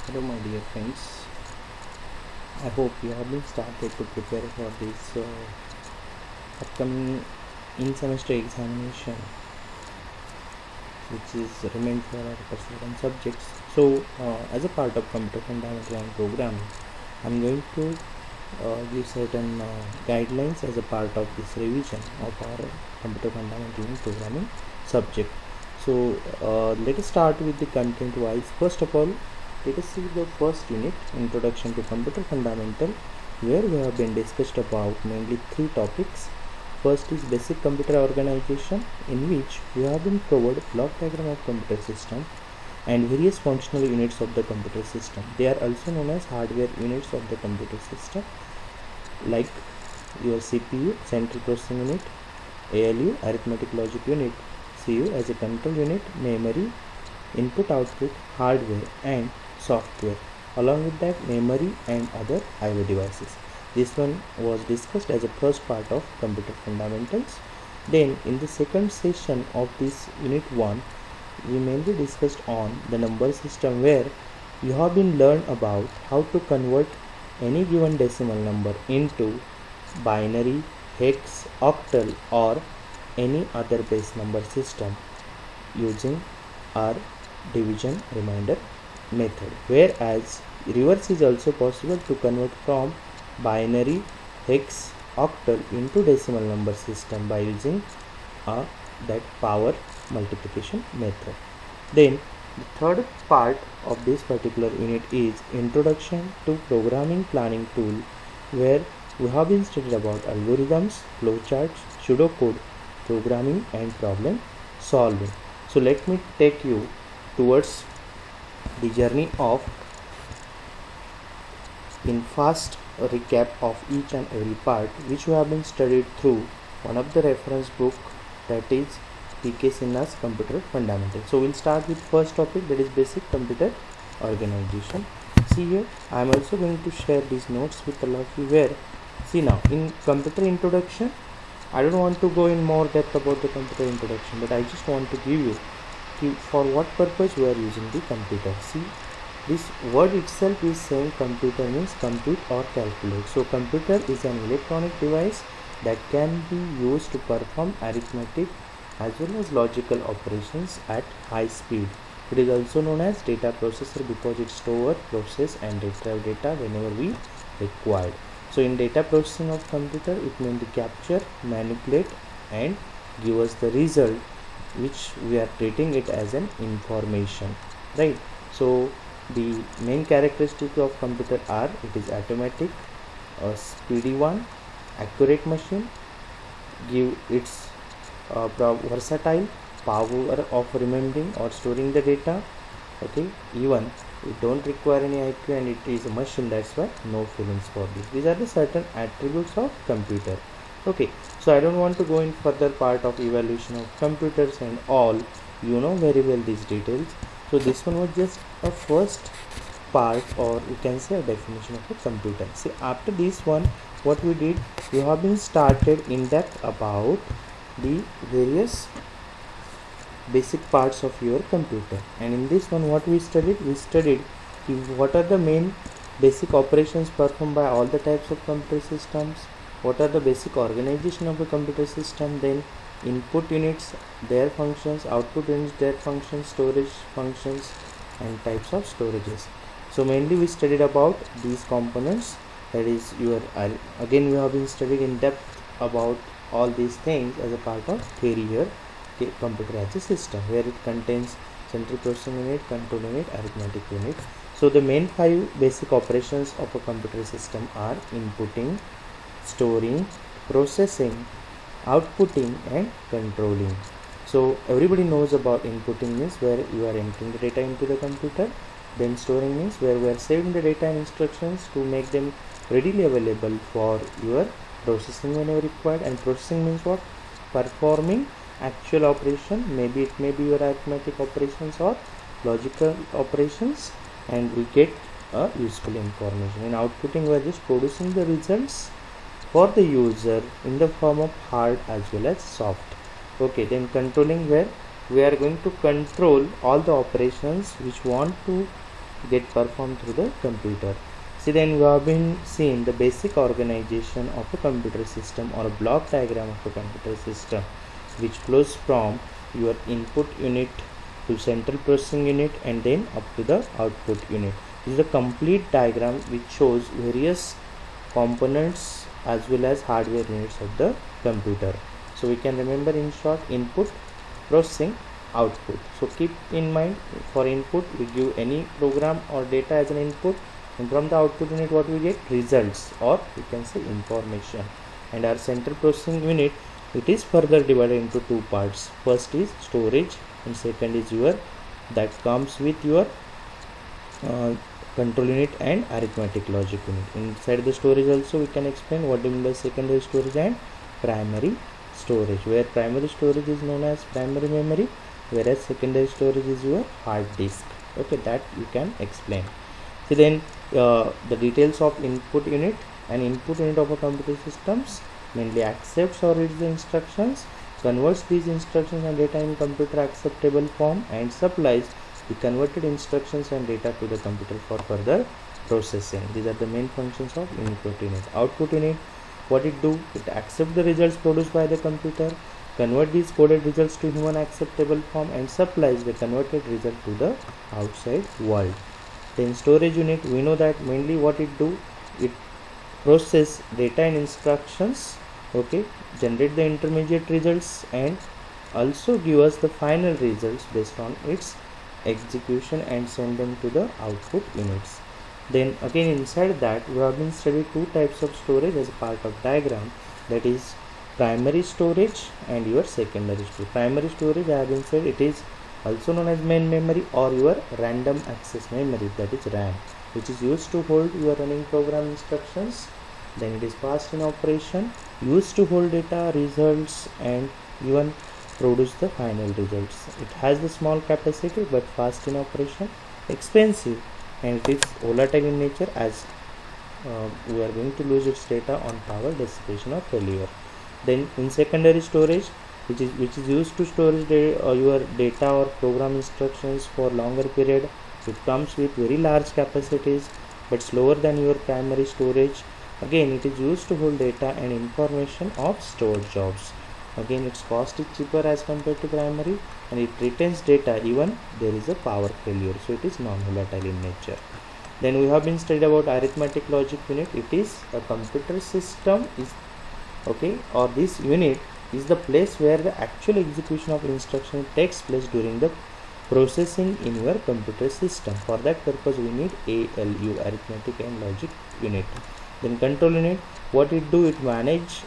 Hello my dear friends, I hope you have been started to prepare for this upcoming in-semester examination which is remained for our certain subjects. So as a part of computer fundamental and programming, I'm going to give certain guidelines as a part of this revision of our computer fundamental and programming subject. So let us start with the content wise. First of all, let us see the first unit, Introduction to Computer Fundamental, where we have been discussed about mainly three topics. First is basic computer organization, in which we have been covered block diagram of computer system and various functional units of the computer system. They are also known as hardware units of the computer system, like your CPU, central processing unit, ALU, arithmetic logic unit, CU as a control unit, memory, input output, hardware and software, along with that memory and other IO devices. This one was discussed as a first part of computer fundamentals. Then in the second session of this unit 1, we mainly discussed on the number system, where you have been learned about how to convert any given decimal number into binary, hex, octal or any other base number system using our division remainder method, whereas reverse is also possible to convert from binary, hex, octal into decimal number system by using that power multiplication method. Then the third part of this particular unit is Introduction to Programming Planning Tool, where we have been studied about algorithms, flowcharts, pseudocode, programming and problem solving. So let me take you towards the journey of in fast recap of each and every part, which we have been studied through one of the reference book, that is P.K. Sinha's Computer Fundamental. So we'll start with first topic, that is basic computer organization. See here, I am also going to share these notes with all of you, where see now in computer introduction, I don't want to go in more depth about the computer introduction, but I just want to give you for what purpose we are using the computer. See, this word itself is saying computer means compute or calculate. So computer is an electronic device that can be used to perform arithmetic as well as logical operations at high speed. It is also known as data processor because it stores, process and retrieve data whenever we require. So in data processing of computer, it means capture, manipulate and give us the result, which we are treating it as an information, right? So the main characteristic of computer are, it is automatic, a speedy one, accurate machine, give its versatile, power of remembering or storing the data, okay, even it don't require any IQ and it is a machine, that's why no feelings for this. These are the certain attributes of computer. Okay, so I don't want to go in further part of evaluation of computers and all, you know very well these details. So this one was just a first part, or you can say a definition of a computer. See, after this one, what we did, we have been started in depth about the various basic parts of your computer, and in this one what we studied what are the main basic operations performed by all the types of computer systems, what are the basic organization of the computer system, then input units, their functions, output units, their functions, storage functions and types of storages. So mainly we studied about these components, that is your again we have been studied in depth about all these things as a part of theory here, computer as a system, where it contains central processing unit, control unit, arithmetic unit. So the main 5 basic operations of a computer system are inputting, storing, processing, outputting and controlling. So everybody knows about inputting means where you are entering the data into the computer, then storing means where we are saving the data and instructions to make them readily available for your processing whenever required, and processing means what? Performing actual operation, maybe it may be your arithmetic operations or logical operations, and we get a useful information. In outputting, we are just producing the results for the user in the form of hard as well as soft. Okay, then controlling, where we are going to control all the operations which want to get performed through the computer. See, then we have been seeing the basic organization of a computer system or a block diagram of a computer system, which flows from your input unit to central processing unit and then up to the output unit. This is a complete diagram which shows various components as well as hardware units of the computer. So we can remember in short: input, processing, output. So keep in mind, for input we give any program or data as an input, and from the output unit what we get? Results, or we can say information. And our central processing unit, it is further divided into two parts. First is storage and second is your that comes with your control unit and arithmetic logic unit. Inside the storage also we can explain what do you mean by secondary storage and primary storage, where primary storage is known as primary memory, whereas secondary storage is your hard disk. Okay, that you can explain. So then the details of input unit. An input unit of a computer systems mainly accepts or reads the instructions, converts these instructions and data in computer acceptable form, and supplies the converted instructions and data to the computer for further processing. These are the main functions of input unit. Output unit, what it do? It accepts the results produced by the computer, convert these coded results to human acceptable form, and supplies the converted result to the outside world. Then storage unit, we know that mainly what it do? It process data and instructions, okay, generate the intermediate results, and also give us the final results based on its execution and send them to the output units. Then again inside that we have been studied two types of storage as a part of diagram, that is primary storage and your secondary storage. Primary storage, I have been said, it is also known as main memory or your random access memory, that is RAM, which is used to hold your running program instructions. Then it is fast in operation, used to hold data, results, and even produce the final results. It has the small capacity but fast in operation, expensive, and it is volatile in nature, as we are going to lose its data on power dissipation or failure. Then in secondary storage, which is used to store your data or program instructions for longer period, it comes with very large capacities but slower than your primary storage. Again, it is used to hold data and information of stored jobs. Again, its cost is cheaper as compared to primary, and it retains data even there is a power failure, so it is non-volatile in nature. Then we have been studied about arithmetic logic unit. It is a computer system is okay, or this unit is the place where the actual execution of instruction takes place during the processing in your computer system. For that purpose we need ALU, arithmetic and logic unit. Then control unit, what it do? It manage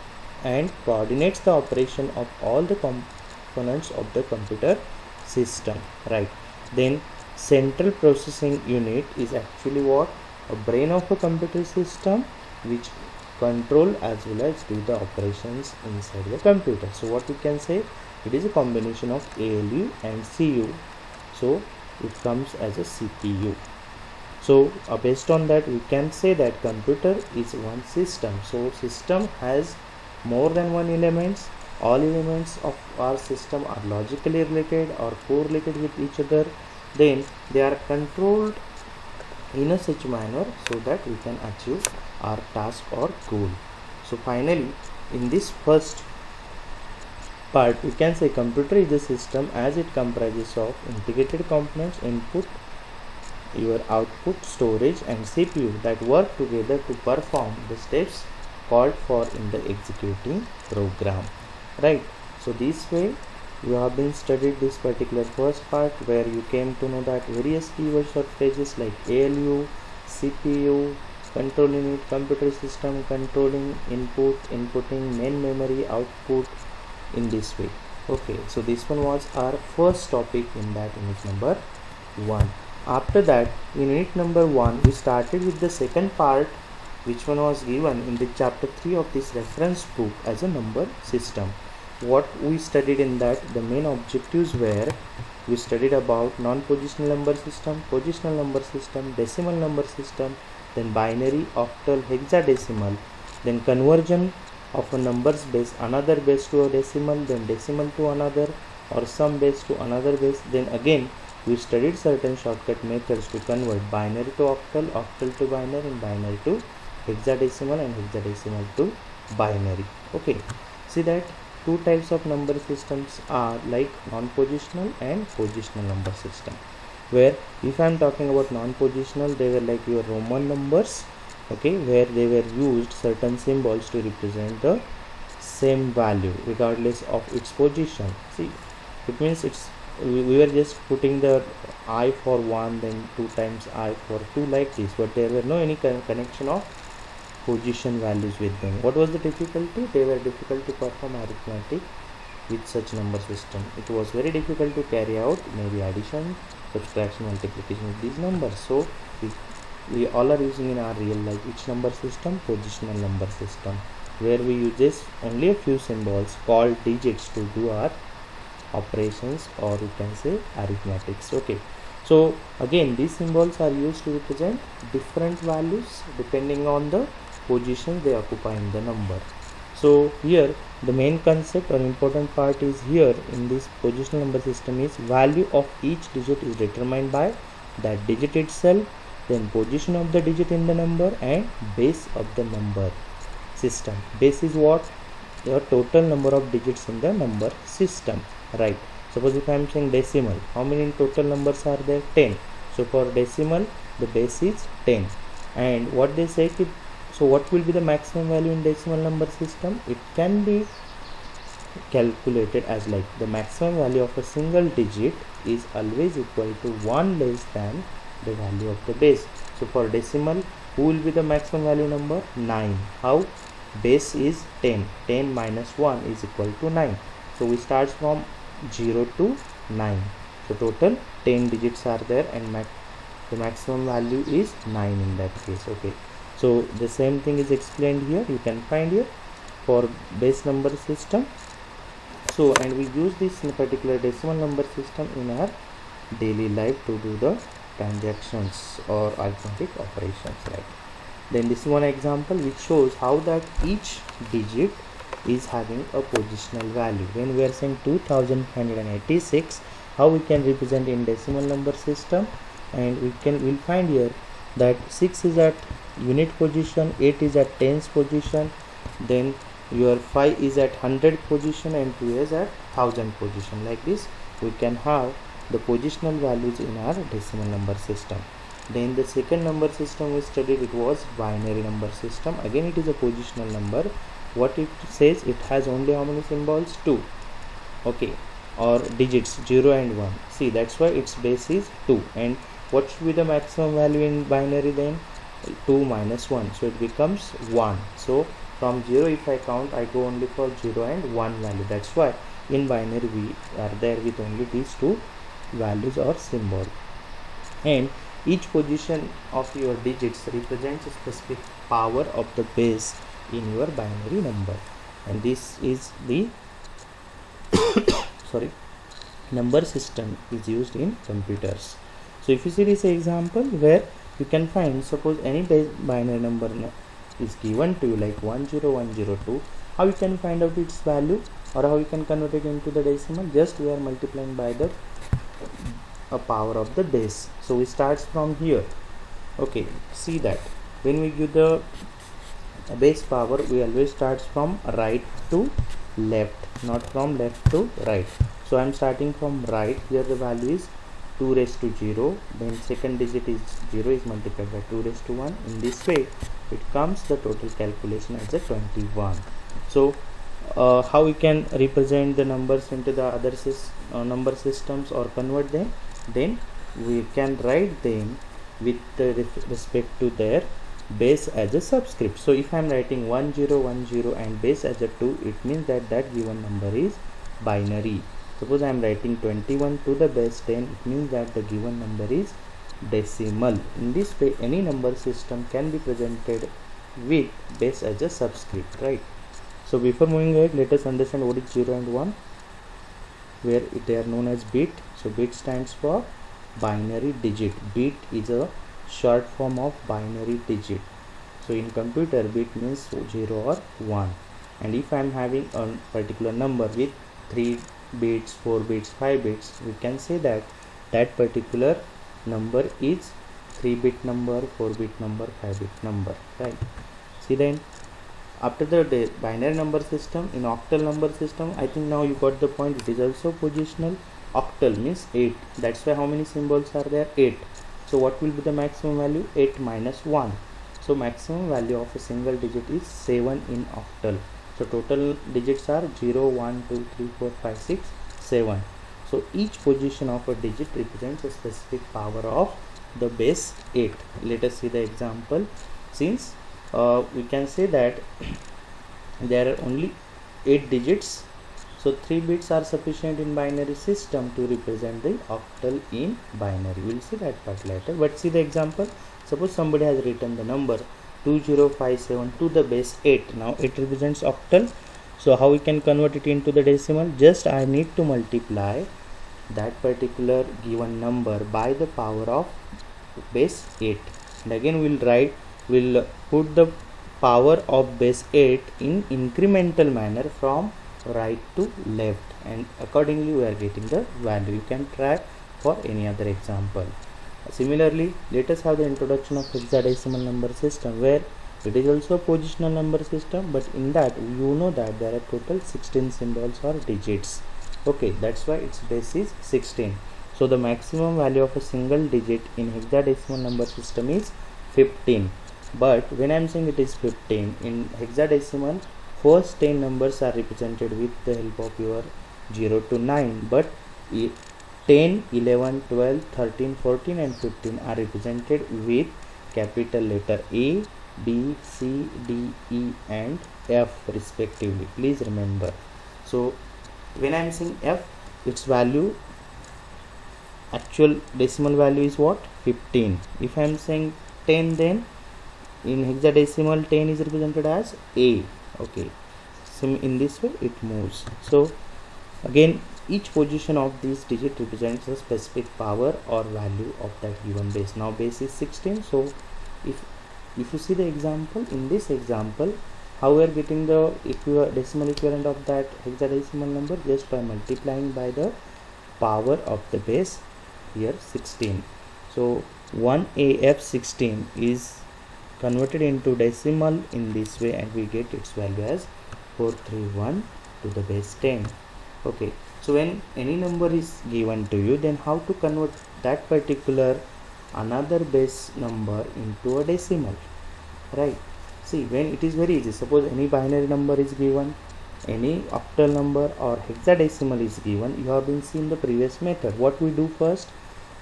and coordinates the operation of all the components of the computer system, right? Then central processing unit is actually what? A brain of a computer system which control as well as do the operations inside the computer. So what we can say, it is a combination of ALU and CU, so it comes as a CPU. So based on that we can say that computer is one system. So system has more than one elements. All elements of our system are logically related or correlated with each other. Then they are controlled in a such manner so that we can achieve our task or goal. So finally, in this first part we can say computer is a system as it comprises of integrated components, input, your output, storage and CPU that work together to perform the steps called for in the executing program, right? So this way you have been studied this particular first part, where you came to know that various keywords or phrases like ALU, CPU, control unit, computer system, controlling input, inputting, main memory, output, in this way. Okay, so this one was our first topic in that unit number 1. After that, in unit number 1 we started with the second part, which one was given in the chapter 3 of this reference book as a number system. What we studied in that, the main objectives were, we studied about non-positional number system, positional number system, decimal number system, then binary, octal, hexadecimal, then conversion of a numbers base, another base to a decimal, then decimal to another, or some base to another base, then again we studied certain shortcut methods to convert binary to octal, octal to binary, and binary to hexadecimal, and hexadecimal to binary. Okay, see that two types of number systems are like non-positional and positional number system, where if I am talking about non-positional, they were like your Roman numbers, okay, where they were used certain symbols to represent the same value regardless of its position. See, it means we were just putting the I for 1, then 2 times I for 2, like this, but there were no any connection of position values with them. What was the difficulty? They were difficult to perform arithmetic with such number system. It was very difficult to carry out maybe addition, subtraction, multiplication with these numbers. So we all are using in our real life which number system? Positional number system, where we use only a few symbols called digits to do our operations, or you can say arithmetics. Okay, so again these symbols are used to represent different values depending on the position they occupy in the number. So here the main concept or important part is here in this positional number system is value of each digit is determined by that digit itself, then position of the digit in the number, and base of the number system. Base is what? Your total number of digits in the number system, right? Suppose if I am saying decimal, how many total numbers are there? 10. So for decimal the base is 10. And what they say, so what will be the maximum value in decimal number system? It can be calculated as like the maximum value of a single digit is always equal to 1 less than the value of the base. So for decimal, who will be the maximum value number? 9. How? Base is 10. 10 minus 1 is equal to 9. So we start from 0 to 9. So total 10 digits are there, and the maximum value is 9 in that case. Okay, so the same thing is explained here. You can find here for base number system. So, and we use this particular decimal number system in our daily life to do the transactions or arithmetic operations, right? Then this is one example which shows how that each digit is having a positional value. When we are saying 2586, how we can represent in decimal number system, and we'll find here that 6 is at unit position, 8 is at tens position, then your 5 is at 100 position, and 2 is at 1000 position. Like this we can have the positional values in our decimal number system. Then the second number system we studied, it was binary number system. Again it is a positional number. What it says, it has only how many symbols? 2. Okay, or digits 0 and 1. See, that's why its base is 2. And what should be the maximum value in binary then? 2 minus 1, so it becomes 1. So from 0 if I count, I go only for 0 and 1 value. That's why in binary we are there with only these two values or symbol. And each position of your digits represents a specific power of the base in your binary number, and this is the number system is used in computers. So if you see this example where you can find, suppose any binary number is given to you like 10102, how you can find out its value, or how you can convert it into the decimal? Just we are multiplying by the power of the base. So we start from here. Okay, see that when we give the base power, we always starts from right to left, not from left to right. So I am starting from right. Here the value is 2 raised to 0, then second digit is 0 is multiplied by 2 raised to 1. In this way it comes the total calculation as a 21. So how we can represent the numbers into the other number systems or convert them? Then we can write them with respect to their base as a subscript. So if I am writing 1010 and base as a 2, it means that given number is binary. Suppose I am writing 21 to the base 10, it means that the given number is decimal. In this way any number system can be presented with base as a subscript, right? So before moving ahead, let us understand what is 0 and 1, where they are known as bit. So bit stands for binary digit. Bit is a short form of binary digit. So in computer, bit means 0 or 1. And if I am having a particular number with 3 bits, 4 bits, 5 bits, we can say that that particular number is 3-bit number, 4-bit number, 5-bit number, right? See, then after the binary number system, in octal number system, I think now you got the point. It is also positional. Octal means 8. That's why how many symbols are there? 8. So what will be the maximum value? 8 minus 1. So maximum value of a single digit is 7 in octal. So total digits are 0, 1, 2, 3, 4, 5, 6, 7. So each position of a digit represents a specific power of the base 8. Let us see the example. Since we can say that there are only 8 digits, so 3 bits are sufficient in binary system to represent the octal in binary. We will see that part later, but see the example. Suppose somebody has written the number 2057 to the base 8. Now it represents octal. So how we can convert it into the decimal? Just I need to multiply that particular given number by the power of base 8, and again we'll put the power of base 8 in incremental manner from right to left, and accordingly we are getting the value. You can try for any other example. Similarly, let us have the introduction of hexadecimal number system, where it is also a positional number system, but in that you know that there are total 16 symbols or digits. Okay, that's why its base is 16. So the maximum value of a single digit in hexadecimal number system is 15. But when I am saying it is 15, in hexadecimal first 10 numbers are represented with the help of your 0 to 9, but 10, 11, 12, 13, 14 and 15 are represented with capital letter A, B, C, D, E and F respectively. Please remember. So when I am saying F, its value, actual decimal value is what? 15. If I am saying 10, then in hexadecimal 10 is represented as A. Okay, so in this way it moves. So again, each position of this digit represents a specific power or value of that given base. Now base is 16. So if you see the example, in this example, how we are getting the decimal equivalent of that hexadecimal number? Just by multiplying by the power of the base here 16. So 1AF16 is converted into decimal in this way, and we get its value as 431 to the base 10. Okay, so when any number is given to you, then how to convert that particular another base number into a decimal, right? See, when it is very easy. Suppose any binary number is given, any octal number or hexadecimal is given. You have been seen the previous method. What we do first?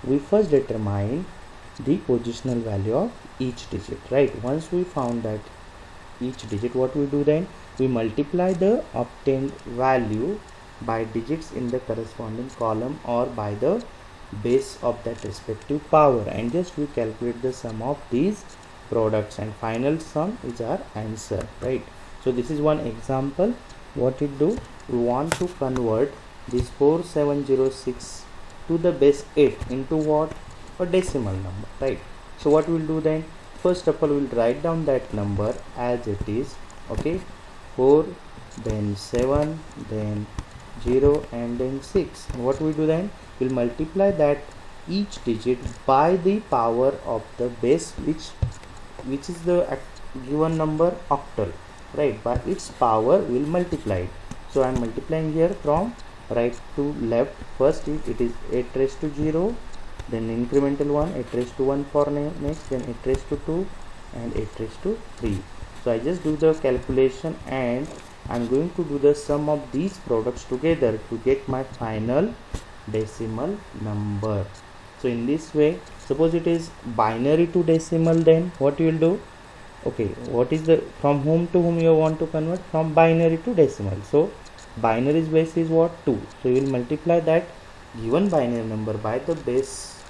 We first determine the positional value of each digit, right? Once we found that each digit, what we do then? We multiply the obtained value by digits in the corresponding column or by the base of that respective power, and just we calculate the sum of these products, and final sum is our answer, right? So this is one example. What it do? We want to convert this 4706 to the base 8 into what? A decimal number, right? So what we'll do then? First of all, we'll write down that number as it is. Okay, 4, then 7, then 0 and then 6. And what we do then? We'll multiply that each digit by the power of the base which is the given number octal, right? By its power we'll multiply it. So I'm multiplying here from right to left. First it is 8 raised to 0, then incremental 1, 8 raised to 1 for next, then 8 raised to 2 and 8 raised to 3. So I just do the calculation and I'm going to do the sum of these products together to get my final decimal number. So in this way, suppose it is binary to decimal, then what you will do? Okay, what is the, from whom to whom you want to convert? From binary to decimal. So binary's base is what? 2. So you will multiply that given binary number by the base,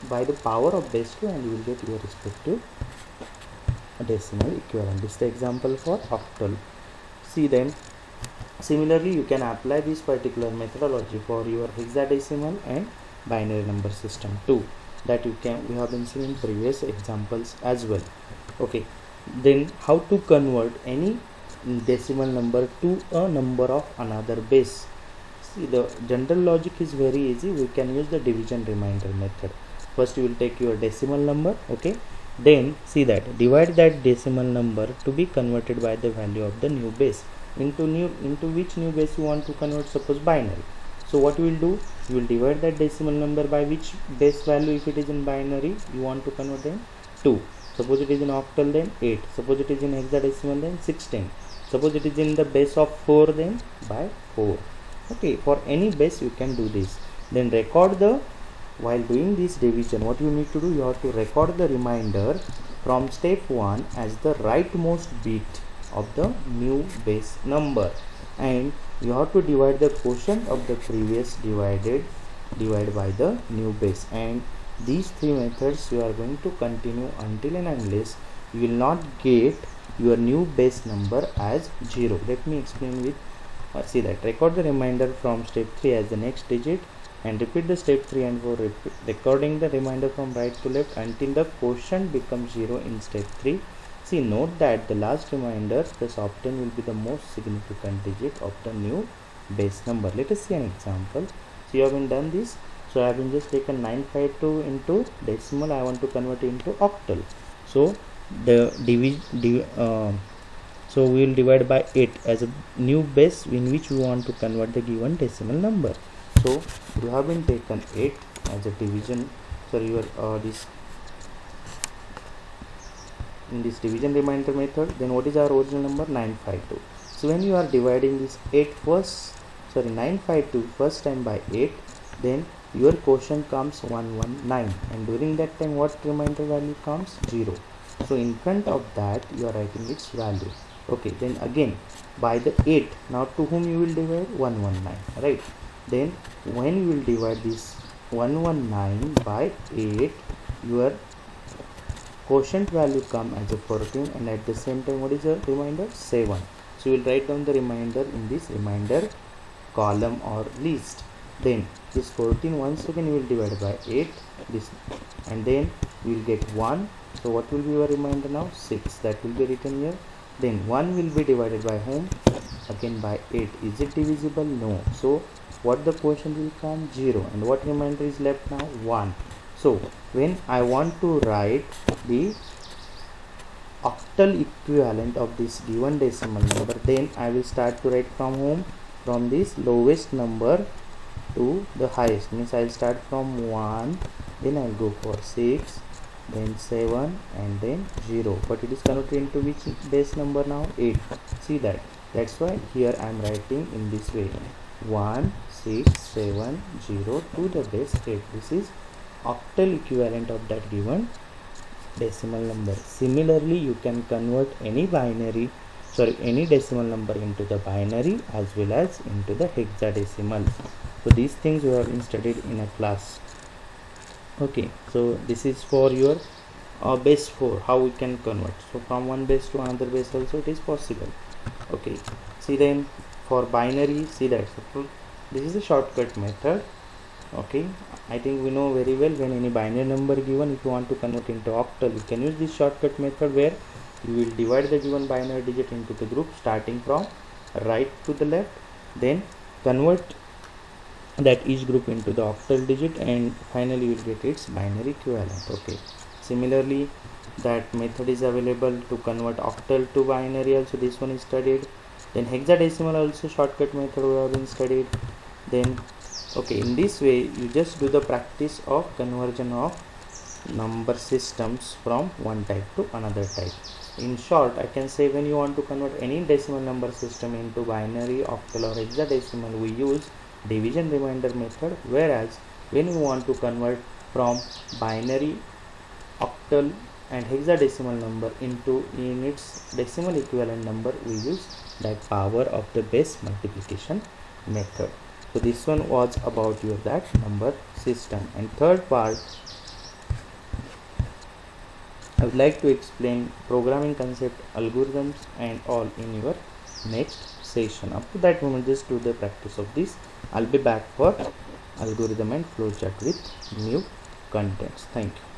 by the power of base 2, and you will get your respective decimal equivalent. This is the example for octal. See then, similarly you can apply this particular methodology for your hexadecimal and binary number system too, that we have been seeing in previous examples as well. Okay, then how to convert any decimal number to a number of another base? See, the general logic is very easy. We can use the division remainder method. First you will take your decimal number, okay, then see that divide that decimal number to be converted by the value of the new base into which new base you want to convert. Suppose binary. So what you will do, you will divide that decimal number by which base value. If it is in binary, you want to convert then 2. Suppose it is in octal, then 8. Suppose it is in hexadecimal, then 16. Suppose it is in the base of 4, then by 4. Okay, for any base you can do this. Then record the, while doing this division, what you need to do, you have to record the remainder from step 1 as the rightmost bit of the new base number, and you have to divide the quotient of the previous divided by the new base. And these three methods you are going to continue until and unless you will not get your new base number as 0. Let me explain with see that record the remainder from step 3 as the next digit, and repeat the step 3 and 4, recording the remainder from right to left until the quotient becomes 0 in step 3. See, note that the last remainder plus octal will be the most significant digit of the new base number. Let us see an example. So you have been done this. So I have been just taken 952 into decimal. I want to convert it into octal. So the so we will divide by 8 as a new base in which we want to convert the given decimal number. So you have been taken 8 as a division. Sorry, your this in this division remainder method. Then what is our original number? 952. So when you are dividing this 952 first time by 8, then your quotient comes 119, and during that time what remainder value comes? 0. So in front of that you are writing its value. Okay, then again by the 8, now to whom you will divide? 119, right? Then when you will divide this 119 by 8, your quotient value come as a 14, and at the same time what is the remainder? 7. So you will write down the remainder in this remainder column or list. Then this 14 once again you will divide by 8, this, and then you will get 1. So what will be your remainder now? 6. That will be written here. Then 1 will be divided by whom? Again by 8. Is it divisible? No. So what the quotient will come? 0. And what remainder is left now? 1. So when I want to write the octal equivalent of this given decimal number, then I will start to write from whom? From this lowest number to the highest. Means I will start from 1, then I will go for 6, then 7, and then 0. But it is converted into which base number now? 8. See that. That's why here I am writing in this way: 1, 6, 7, 0 to the base 8. This is octal equivalent of that given decimal number. Similarly, you can convert any decimal number into the binary as well as into the hexadecimal. So these things you have been studied in a class. Okay, so this is for your base 4, how we can convert. So from one base to another base also it is possible. Okay, see then for binary, see that. So this is a shortcut method. Okay, I think we know very well when any binary number given, if you want to convert into octal, you can use this shortcut method where you will divide the given binary digit into the group starting from right to the left, then convert that each group into the octal digit, and finally you will get its binary equivalent. Okay, similarly that method is available to convert octal to binary also. This one is studied. Then hexadecimal also shortcut method we have been studied. Then okay, in this way you just do the practice of conversion of number systems from one type to another type. In short, I can say when you want to convert any decimal number system into binary, octal or hexadecimal, we use division remainder method, whereas when you want to convert from binary, octal and hexadecimal number into in its decimal equivalent number, we use that power of the base multiplication method. So this one was about your that number system. And third part, I would like to explain programming concept, algorithms and all in your next session. Up to that moment, just do the practice of this. I'll be back for algorithm and flowchart with new contents. Thank you.